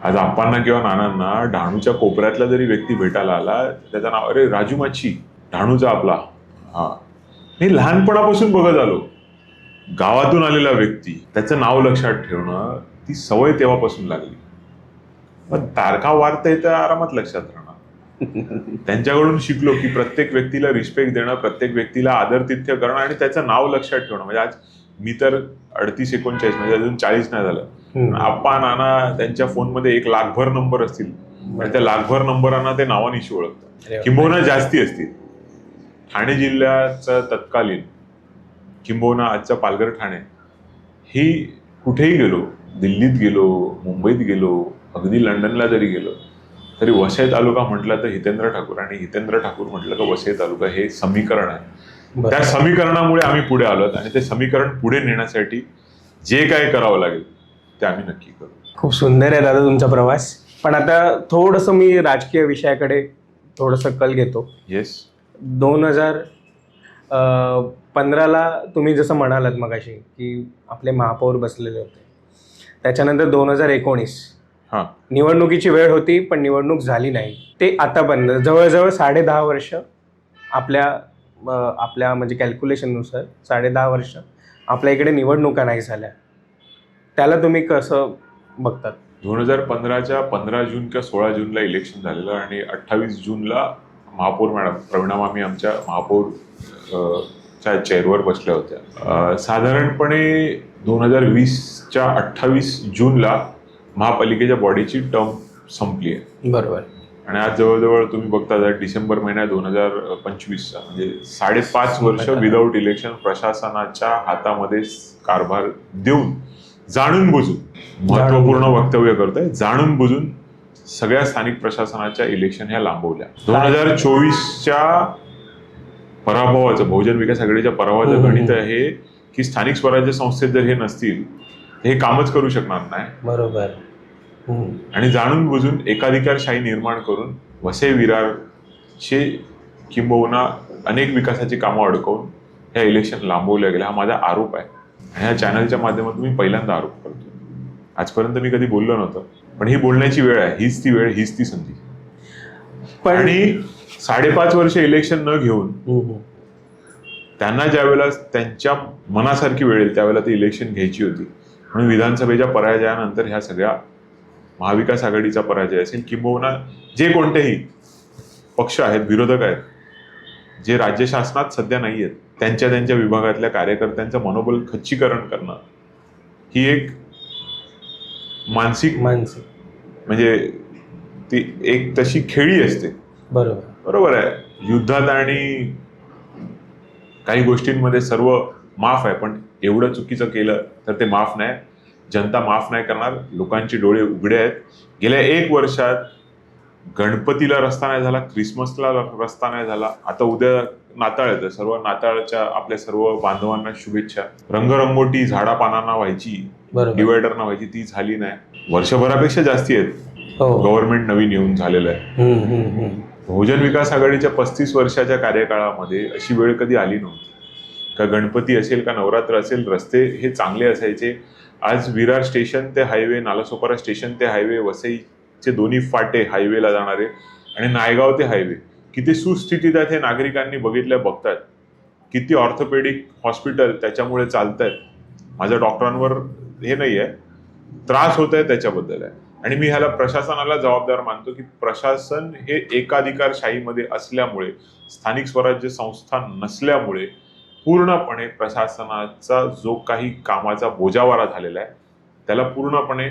Speaker 2: आज आप्पांना किंवा नानांना डहाणूच्या कोपऱ्यातला जरी व्यक्ती भेटायला आला त्याचं नाव अरे राजू माची डहाणूचा आपला, हा मी लहानपणापासून बघत आलो. गावातून आलेला व्यक्ती त्याचं नाव लक्षात ठेवणं ती सवय तेव्हापासून लागली. पण तारखा वारता येतं आरामात लक्षात राहणार. त्यांच्याकडून शिकलो की प्रत्येक व्यक्तीला रिस्पेक्ट देणं, प्रत्येक व्यक्तीला आदरातिथ्य करणं आणि त्याचं नाव लक्षात ठेवणं. म्हणजे आज मी तर 38-39 म्हणजे अजून 40 नाही झालं. आप्पा नाना त्यांच्या फोनमध्ये 1 लाखभर नंबर असतील आणि त्या लाखभर नंबरांना ते नावानिशी ओळखतात, किंबहुना जास्ती असतील. ठाणे जिल्ह्याचं तत्कालीन किंबहुना आजचं पालघर ठाणे ही कुठेही गेलो, दिल्लीत गेलो, मुंबईत गेलो, अगदी लंडनला जरी गेलो तरी वसई तालुका म्हटलं तर हितेंद्र ठाकूर आणि हितेंद्र ठाकूर म्हटलं तर वसई तालुका हे समीकरण आहे. त्या समीकरणामुळे आम्ही पुढे आलोत आणि ते समीकरण पुढे नेण्यासाठी जे काय करावं लागेल ते आम्ही नक्की करू.
Speaker 1: खूप सुंदर आहे दादा तुमचा प्रवास. पण आता थोडंसं मी राजकीय विषयाकडे थोडंसं कल घेतो.
Speaker 2: येस.
Speaker 1: 2015ला तुम्ही जसं म्हणालात मगाशी की आपले महापौर बसलेले होते, त्याच्यानंतर 2019
Speaker 2: हां,
Speaker 1: निवडणुकीची वेळ होती पण निवडणूक झाली नाही. ते आतापर्यंत जवळजवळ 10.5 वर्ष आपल्या म्हणजे कॅल्क्युलेशननुसार 10.5 वर्ष आपल्या इकडे निवडणुका नाही झाल्या. त्याला तुम्ही कसं बघतात?
Speaker 2: 2015च्या 15 जून किंवा 16 जूनला इलेक्शन झालेलं आणि 28 जूनला महापौर मॅडम प्रवीणा मामी आमच्या महापौर च्या चेअरवर बसल्या होत्या. साधारणपणे 2020च्या 28 जूनला महापालिकेच्या बॉडीची टर्म संपली आहे.
Speaker 1: बरोबर.
Speaker 2: आणि आज जवळजवळ तुम्ही बघता डिसेंबर महिना 2025चा म्हणजे 5.5 वर्ष विदाऊट इलेक्शन प्रशासनाच्या हातामध्ये कारभार देऊन जाणून बुजून महत्वपूर्ण वक्तव्य करतोय, जाणून बुजून सगळ्या स्थानिक प्रशासनाच्या इलेक्शन ह्या लांबवल्या. 2024च्या पराभवाचं, बहुजन विकास आघाडीच्या पराभवाचं गणित आहे की स्थानिक स्वराज्य संस्थेत जर हे नसतील हे कामच करू शकणार नाही.
Speaker 1: बरोबर.
Speaker 2: आणि जाणून बुजून एकाधिकारशाही निर्माण करून वसई विरारचे किंबहुना अनेक विकासाची कामं अडकवून ह्या इलेक्शन लांबवल्या गेल्या. हा माझा आरोप आहे आणि ह्या चॅनलच्या माध्यमातून मी पहिल्यांदा आरोप करतो. आजपर्यंत मी कधी बोललो नव्हतं, पण ही बोलण्याची वेळ आहे. हीच ती वेळ, हीच ती संधी. आणि 5.5 वर्ष इलेक्शन न घेऊन त्यांना ज्यावेळेला त्यांच्या मनासारखी वेळ येईल त्यावेळेला ती इलेक्शन घ्यायची होती. म्हणून विधानसभेच्या पराजयानंतर ह्या सगळ्या महाविकास आघाडीचा पराजय असेल किंबहुना जे कोणतेही पक्ष आहेत, विरोधक आहेत, जे राज्य शासनात सध्या नाही आहेत, त्यांच्या विभागातल्या कार्यकर्त्यांचं मनोबल खच्चीकरण करणं ही एक मानसिक म्हणजे ती एक तशी खेळी असते. बरोबर आहे. युद्धात आणि काही गोष्टींमध्ये सर्व माफ आहे, पण एवढं चुकीचं केलं तर ते माफ नाही. जनता माफ नाही करणार. लोकांचे डोळे उघडे आहेत. गेल्या 1 वर्षात गणपतीला रस्ता नाही झाला, क्रिसमसला रस्ता नाही झाला. आता उद्या नाताळ येतं. सर्व नाताळच्या आपल्या सर्व बांधवांना शुभेच्छा. रंगरंगोटी झाडापानांना व्हायची, डिवायडरना व्हायची, ती झाली नाही. वर्षभरापेक्षा जास्ती आहेत. गव्हर्नमेंट नवीन येऊन झालेलं आहे. बहुजन विकास आघाडीच्या 35 वर्षाच्या कार्यकाळामध्ये अशी वेळ कधी आली नव्हती का गणपती असेल का नवरात्र असेल रस्ते हे चांगले असायचे. आज विरार स्टेशन ते हायवे, नालासोपारा स्टेशन ते हायवे, वसईचे दोन्ही फाटे हायवेला जाणारे आणि नायगाव ते हायवे किती सुस्थितीत आहेत हे नागरिकांनी बघतायत. किती ऑर्थोपेडिक हॉस्पिटल त्याच्यामुळे चालत आहेत. माझ्या डॉक्टरांवर हे नाही आहे, त्रास होत आहे त्याच्याबद्दल आहे. आणि मी ह्याला प्रशासनाला जबाबदार मानतो की प्रशासन हे एकाधिकारशाहीमध्ये असल्यामुळे, स्थानिक स्वराज्य संस्था नसल्यामुळे पूर्णपणे प्रशासनाचा जो काही कामाचा बोजावारा झालेला आहे त्याला पूर्णपणे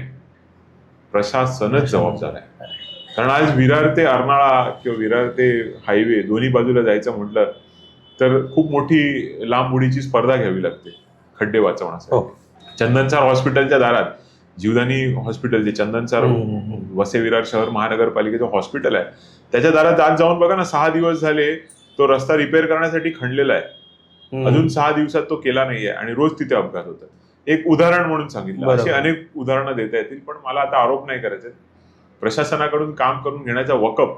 Speaker 2: प्रशासनच जबाबदार आहे. कारण आज विरार ते अर्नाळा किंवा विरार ते हायवे दोन्ही बाजूला जायचं म्हटलं तर खूप मोठी लांब उडीची स्पर्धा घ्यावी लागते खड्डे वाचवण्यासाठी. चंदनसार हॉस्पिटलच्या दारात, जीवदानी हॉस्पिटल जे चंदनसार वसई विरार शहर महानगरपालिकेचं हॉस्पिटल आहे, त्याच्या दारात आज जाऊन बघा ना, 6 दिवस झाले तो रस्ता रिपेअर करण्यासाठी खणलेला आहे. अजून 6 दिवसात तो केला नाहीये आणि रोज तिथे अपघात होतात. एक उदाहरण म्हणून सांगितलं. असे अनेक उदाहरणं देता येतील, पण मला आता आरोप नाही करायचे. प्रशासनाकडून काम करून घेण्याचा वकफ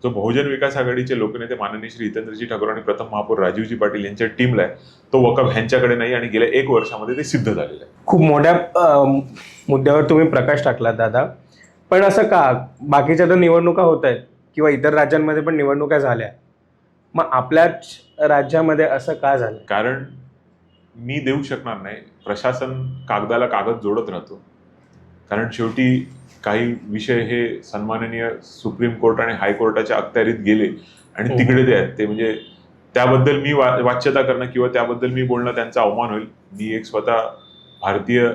Speaker 2: जो बहुजन विकास आघाडीचे लोकनेते माननीय श्री हितेंद्रजी ठाकूर आणि प्रथम महापौर राजीवजी पाटील यांच्या टीमला आहे, तो वकफ ह्यांच्याकडे नाही आणि गेल्या 1 वर्षामध्ये ते सिद्ध झालेलं आहे.
Speaker 1: खूप मोठ्या मुद्द्यावर तुम्ही प्रकाश टाकलात दादा. पण असं का, बाकीच्या तर निवडणुका होत आहेत किंवा इतर राज्यांमध्ये पण निवडणुका झाल्या, मग आपल्याच राज्यामध्ये असं का झालं?
Speaker 2: कारण मी देऊ शकणार नाही. प्रशासन कागदाला कागद जोडत राहतो. कारण शेवटी काही विषय हे सन्माननीय सुप्रीम कोर्ट आणि हायकोर्टाच्या अखत्यारीत गेले आणि तिकडे ते आहेत. ते म्हणजे त्याबद्दल मी वाच्यता करणं किंवा त्याबद्दल मी बोलणं त्यांचा अवमान होईल. मी एक स्वतः भारतीय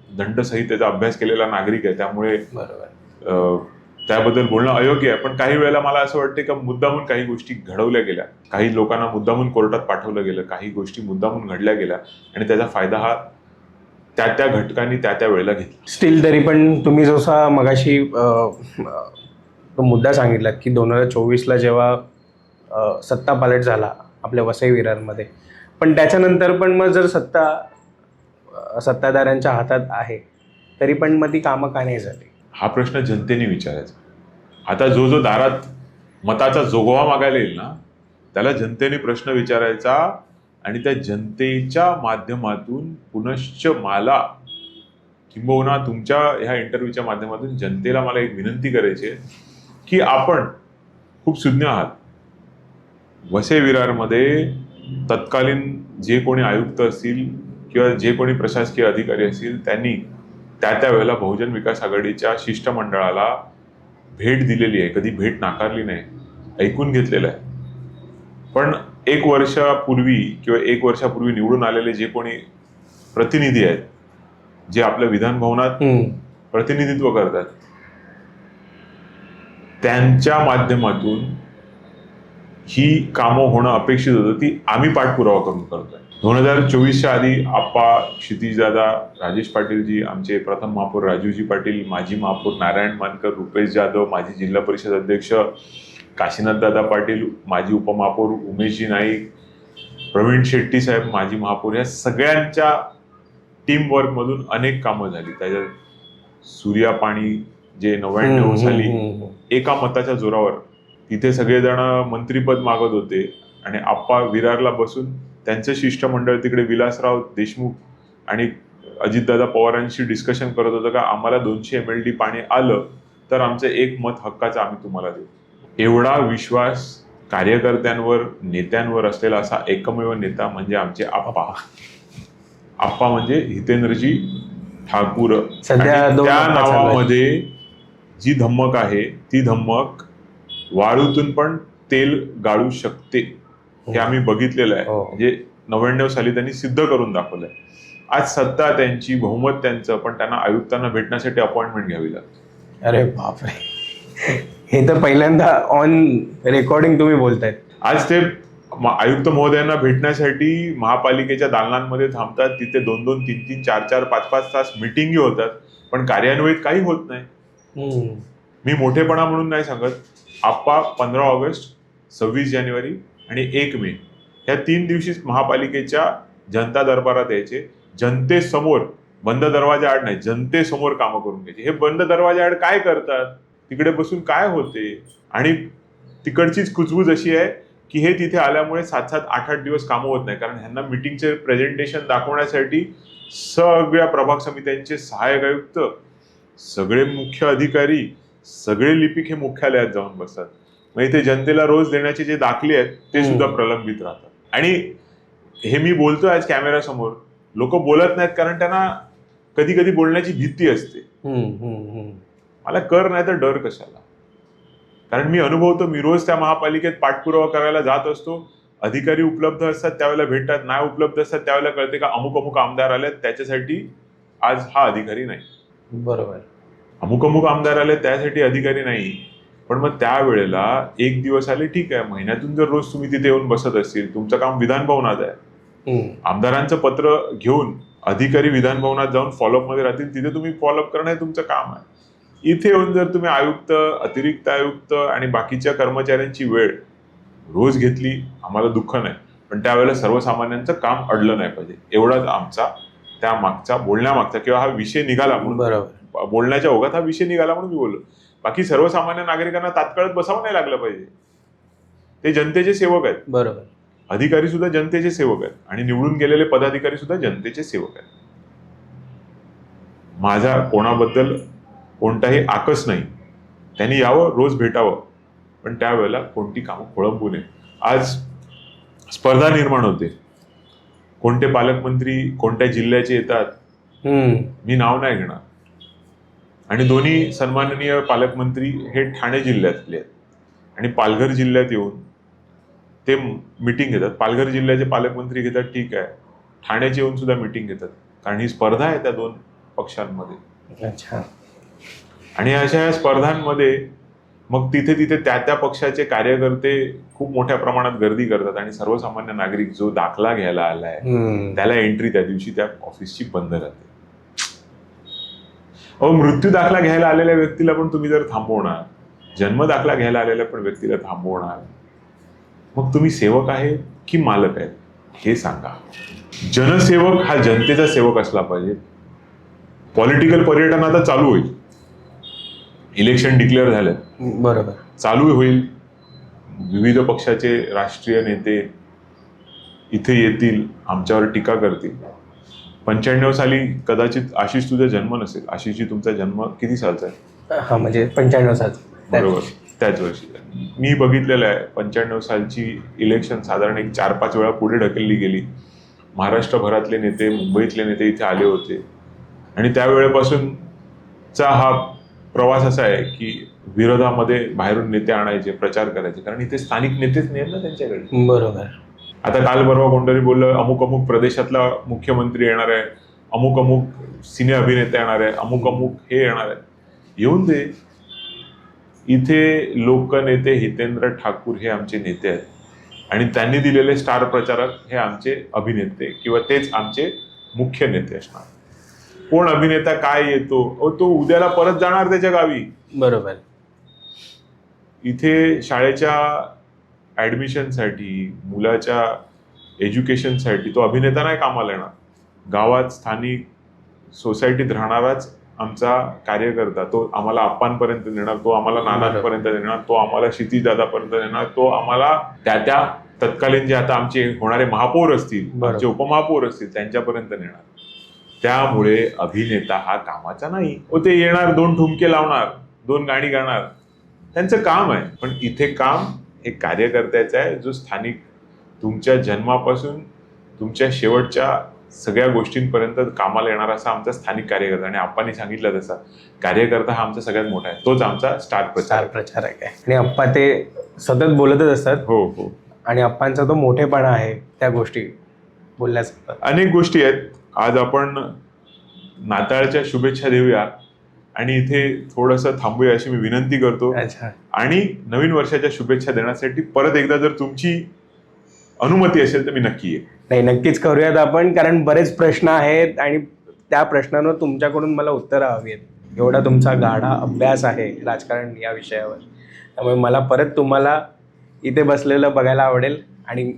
Speaker 2: दंडसंहितेचा अभ्यास केलेला नागरिक आहे, त्यामुळे
Speaker 1: बरोबर.
Speaker 2: त्याबद्दल बोलणं अयोग्य आहे. पण काही वेळेला मला असं वाटतं की मुद्दामून काही गोष्टी घडवल्या गेल्या, काही लोकांना मुद्दामून कोर्टात पाठवलं गेलं, काही गोष्टी मुद्दामून घडल्या गेल्या आणि त्याचा फायदा हा त्या घटकांनी त्या वेळेला घेतला.
Speaker 1: स्टील तरी पण तुम्ही जसा मगाशी तो मुद्दा सांगितला की 2024ला जेव्हा सत्ता पालट झाला आपल्या वसई विरारमध्ये, पण त्याच्यानंतर पण मग जर सत्ताधाऱ्यांच्या हातात आहे तरी पण मग ती कामं का नाही झाली?
Speaker 2: हा प्रश्न जनतेने विचारायचा. आता जो दारात मताचा जोगवा मागायला येईल ना, त्याला जनतेने प्रश्न विचारायचा आणि त्या जनतेच्या माध्यमातून पुनश्च मला किंबहुना तुमच्या ह्या इंटरव्ह्यूच्या माध्यमातून जनतेला मला एक विनंती करायची आहे की आपण खूप सुज्ञ आहात. वसई विरारमध्ये तत्कालीन जे कोणी आयुक्त असतील किंवा जे कोणी प्रशासकीय अधिकारी असतील त्यांनी त्या वेळेला बहुजन विकास आघाडीच्या शिष्टमंडळाला भेट दिलेली आहे, कधी भेट नाकारली नाही, ऐकून घेतलेलं आहे. पण एक वर्षापूर्वी निवडून आलेले जे कोणी प्रतिनिधी आहेत, जे आपल्या विधान भवनात प्रतिनिधित्व करतात, त्यांच्या माध्यमातून ही कामं होणं अपेक्षित होतं, ती आम्ही पाठपुरावा करून करतोय. 2024च्या आधी आप्पा, क्षितिजदादा, राजेश पाटीलजी, आमचे प्रथम महापौर राजूजी पाटील, माजी महापौर नारायण मानकर, रुपेश जाधव, माजी जिल्हा परिषद अध्यक्ष काशीनाथदादा पाटील, माजी उपमहापौर उमेशजी नाईक, प्रवीण शेट्टी साहेब, माजी महापौर, या सगळ्यांच्या टीम वर्क मधून अनेक कामं झाली. त्याच्यात सूर्या पाणी जे 99 साली एका मताच्या जोरावर तिथे सगळेजण मंत्रीपद मागत होते आणि आप्पा विरारला बसून त्यांचं शिष्टमंडळ तिकडे विलासराव देशमुख आणि अजितदादा पवारांशी डिस्कशन करत होतं का आम्हाला 200 MLD पाणी आलं तर आमचं एक मत हक्काचं आम्ही तुम्हाला देऊ. एवढा विश्वास कार्यकर्त्यांवर, नेत्यांवर असलेला असा एकमेव नेता म्हणजे आमचे आप्पा. आप्पा म्हणजे हितेंद्रजी ठाकूर.
Speaker 1: सध्या
Speaker 2: त्या नावामध्ये जी धम्मक आहे ती धम्मक वाळूतून पण तेल गाळू शकते, हे आम्ही बघितलेलं आहे. म्हणजे 99 साली त्यांनी सिद्ध करून दाखवलंय. आज सत्ता त्यांची, बहुमत त्यांचं, पण त्यांना आयुक्तांना भेटण्यासाठी अपॉइंटमेंट घ्यावी लागते.
Speaker 1: अरे बापरे, हे तर पहिल्यांदा ऑन रेकॉर्डिंग तुम्ही बोलतायत.
Speaker 2: आज ते आयुक्त महोदयांना भेटण्यासाठी महापालिकेच्या दालनांमध्ये थांबतात, तिथे 2-2, 3-3, 4-4, 5-5 तास मिटिंगी होतात, पण कार्यान्वित काही होत नाही. मी मोठेपणा म्हणून नाही सांगत. आप्पा 15 ऑगस्ट, 26 जानेवारी आणि 1 मे या 3 दिवशी महापालिकेच्या जनता दरबारात यायचे. जनतेसमोर, बंद दरवाजा आड नाही, जनतेसमोर कामं करून घ्यायचे. हे बंद दरवाजा आड काय करतात, तिकडे बसून काय होते, आणि तिकडचीच कुजबूज अशी आहे की हे तिथे आल्यामुळे 7-7, 8-8 दिवस कामं होत नाही, कारण ह्यांना मिटिंगचे प्रेझेंटेशन दाखवण्यासाठी सगळ्या प्रभाग समित्यांचे सहाय्यक आयुक्त, सगळे मुख्य अधिकारी, सगळे लिपिक हे मुख्यालयात जाऊन बसतात. मग इथे जनतेला रोज देण्याचे जे दाखले आहेत ते सुद्धा प्रलंबित राहतात. आणि हे मी बोलतोय आज कॅमेरा समोर, लोक बोलत नाहीत कारण त्यांना कधी कधी बोलण्याची भीती असते. मला कर नाही तर डर कशाला, कारण मी अनुभवतो. मी रोज त्या महापालिकेत पाठपुरावा करायला जात असतो. अधिकारी उपलब्ध असतात त्यावेळेला भेटतात, नाही उपलब्ध असतात त्यावेळेला कळते का अमुक आमदार आले, त्याच्यासाठी आज हा अधिकारी नाही.
Speaker 1: बरोबर,
Speaker 2: अमुक आमदार आले त्यासाठी अधिकारी नाही. पण मग त्यावेळेला एक दिवस आले, ठीक आहे, महिन्यातून जर रोज तुम्ही तिथे येऊन बसत असतील, तुमचं काम विधान भवनात आहे, आमदारांचं पत्र घेऊन अधिकारी विधान भवनात जाऊन फॉलोअप मध्ये राहतील, तिथे तुम्ही फॉलोअप करणं हे तुमचं काम आहे. इथे येऊन जर तुम्ही आयुक्त, अतिरिक्त आयुक्त आणि बाकीच्या कर्मचाऱ्यांची वेळ रोज घेतली, आम्हाला दुःख नाही, पण त्यावेळेला सर्वसामान्यांचं काम अडलं नाही पाहिजे, एवढाच आमचा त्या मागचा, बोलण्यामागचा, किंवा हा विषय निघाला म्हणून, बरोबर, बोलण्याच्या ओघात हा विषय निघाला म्हणून मी बोललो. बाकी सर्वसामान्य नागरिकांना तात्काळच बसावं नाही लागलं पाहिजे. ते जनतेचे सेवक आहेत. बरोबर, अधिकारी सुद्धा जनतेचे सेवक आहेत आणि निवडून गेलेले पदाधिकारी सुद्धा जनतेचे सेवक आहेत. माझा कोणाबद्दल कोणताही आकस नाही. त्यांनी यावं, रोज भेटावं, पण त्यावेळेला कोणती कामं खोळंबू नये. आज स्पर्धा निर्माण होते, कोणते पालकमंत्री कोणत्या जिल्ह्याचे येतात, मी नाव नाही घेणार, आणि दोन्ही सन्माननीय पालकमंत्री हे ठाणे जिल्ह्यातले आहेत आणि पालघर जिल्ह्यात येऊन ते मिटिंग घेतात. पालघर जिल्ह्याचे पालकमंत्री घेतात, ठीक आहे, ठाण्याचे येऊन सुद्धा मिटिंग घेतात, कारण ही स्पर्धा आहे त्या दोन पक्षांमध्ये.
Speaker 1: अच्छा.
Speaker 2: आणि अशा या स्पर्धांमध्ये मग तिथे तिथे त्या पक्षाचे कार्यकर्ते खूप मोठ्या प्रमाणात गर्दी करतात आणि सर्वसामान्य नागरिक जो दाखला घ्यायला आलाय त्याला एंट्री त्या दिवशी त्या ऑफिसची बंद राहते. मृत्यू दाखला घ्यायला आलेल्या व्यक्तीला पण तुम्ही जर थांबवणार, जन्म दाखला घ्यायला आलेल्या पण व्यक्तीला थांबवणार, मग तुम्ही सेवक आहे की मालक आहेत हे सांगा. जनसेवक हा जनतेचा सेवक असला पाहिजे. पॉलिटिकल पर्यटन आता चालू होईल. इलेक्शन डिक्लेअर झालं,
Speaker 1: बरोबर,
Speaker 2: चालू होईल. विविध पक्षाचे राष्ट्रीय नेते इथे येतील, आमच्यावर टीका करतील. 95 साली कदाचित आशिष तुझा जन्म नसेल. आशिषजी तुमचा जन्म किती सालचा आहे?
Speaker 1: हा, म्हणजे 95 सालचा.
Speaker 2: बरोबर, त्याच वर्षी. मी बघितलेलं आहे 95 सालची इलेक्शन साधारण एक 4-5 वेळा पुढे ढकलली गेली. महाराष्ट्रभरातले नेते, मुंबईतले नेते इथे आले होते आणि त्यावेळेपासूनचा हा प्रवास असा आहे की विरोधामध्ये बाहेरून नेते आणायचे, प्रचार करायचे, कारण इथे स्थानिक नेतेच नाही ना त्यांच्याकडे.
Speaker 1: बरोबर.
Speaker 2: आता काल परवा कोणतरी बोललं अमुक अमुक प्रदेशातला मुख्यमंत्री येणार आहे, अमुक अमुक सिने अभिनेते येणार आहे, अमुक अमुक हे येणार आहे. येऊन दे. इथे लोकनेते हितेंद्र ठाकूर हे आमचे नेते आहेत आणि त्यांनी दिलेले स्टार प्रचारक हे आमचे अभिनेते किंवा तेच आमचे मुख्य नेते असणार. कोण अभिनेता काय येतो, तो उद्याला परत जाणार त्याच्या गावी.
Speaker 1: बरोबर.
Speaker 2: इथे शाळेच्या ऍडमिशनसाठी, मुलाच्या एज्युकेशनसाठी तो अभिनेता नाही कामाला येणार. गावात स्थानिक सोसायटीत राहणाराच आमचा कार्यकर्ता, तो आम्हाला आप्पांपर्यंत नेणार, तो आम्हाला नानांपर्यंत नेणार, तो आम्हाला क्षितिजदादापर्यंत नेणार, तो आम्हाला त्या तत्कालीन जे आता आमचे होणारे महापौर असतील, आमचे उपमहापौर असतील त्यांच्यापर्यंत नेणार. त्यामुळे अभिनेता हा कामाचा नाही. ते येणार, 2 ठुमके लावणार, 2 गाणी गाणार, त्यांचं काम आहे. पण इथे काम हे कार्यकर्त्याचं आहे, जो स्थानिक तुमच्या जन्मापासून तुमच्या शेवटच्या सगळ्या गोष्टींपर्यंत कामाला येणारा असा आमचा स्थानिक कार्यकर्ता. आणि आप्पांनी सांगितलं तसा कार्यकर्ता हा आमचा सगळ्यात मोठा आहे, तोच आमचा स्टार प्रचारक आहे.
Speaker 1: आणि आप्पा ते सतत बोलतच असतात.
Speaker 2: हो हो.
Speaker 1: आणि आप्पांचा तो मोठेपणा आहे त्या गोष्टी बोलण्याचा.
Speaker 2: अनेक गोष्टी आहेत. आज आपण नाताळच्या शुभेच्छा देऊया आणि इथे थोडंसं थांबूया अशी मी विनंती करतो.
Speaker 1: अच्छा.
Speaker 2: आणि नवीन वर्षाच्या शुभेच्छा देण्यासाठी परत एकदा जर तुमची अनुमती असेल तर मी नक्की येईल.
Speaker 1: नाही, नक्कीच करूयात आपण, कारण बरेच प्रश्न आहेत आणि त्या प्रश्नांवर तुमच्याकडून मला उत्तरं हवी आहेत. एवढा तुमचा गाढा अभ्यास आहे राजकारण या विषयावर, त्यामुळे मला परत तुम्हाला इथे बसलेलं बघायला आवडेल आणि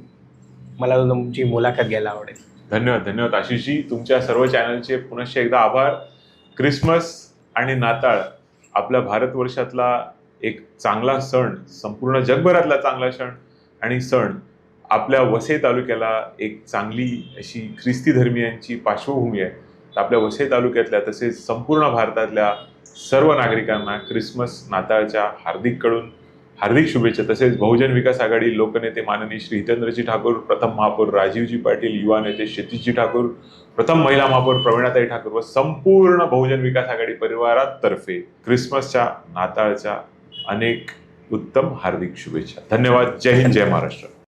Speaker 1: मला तुमची मुलाखत घ्यायला आवडेल.
Speaker 2: धन्यवाद. धन्यवाद आशिषजी. तुमच्या सर्व चॅनलचे पुनश्च एकदा आभार. क्रिसमस आणि नाताळ आपल्या भारतवर्षातला एक चांगला सण, संपूर्ण जगभरातला चांगला सण आणि सण. आपल्या वसई तालुक्याला एक चांगली अशी ख्रिस्ती धर्मियांची पार्श्वभूमी आहे. तर आपल्या वसई तालुक्यातल्या तसेच संपूर्ण भारतातल्या सर्व नागरिकांना क्रिसमस नाताळच्या हार्दिक शुभेच्छा. तसेच बहुजन विकास आघाडी लोकनेते माननीय श्री हितेंद्रजी ठाकूर, प्रथम महापौर राजीवजी पाटील, युवा नेते क्षितिजजी ठाकूर, प्रथम महिला महापौर प्रवीणाताई ठाकूर व संपूर्ण बहुजन विकास आघाडी परिवारातर्फे क्रिसमसच्या, नाताळच्या अनेक उत्तम हार्दिक शुभेच्छा. धन्यवाद. जय हिंद, जय महाराष्ट्र.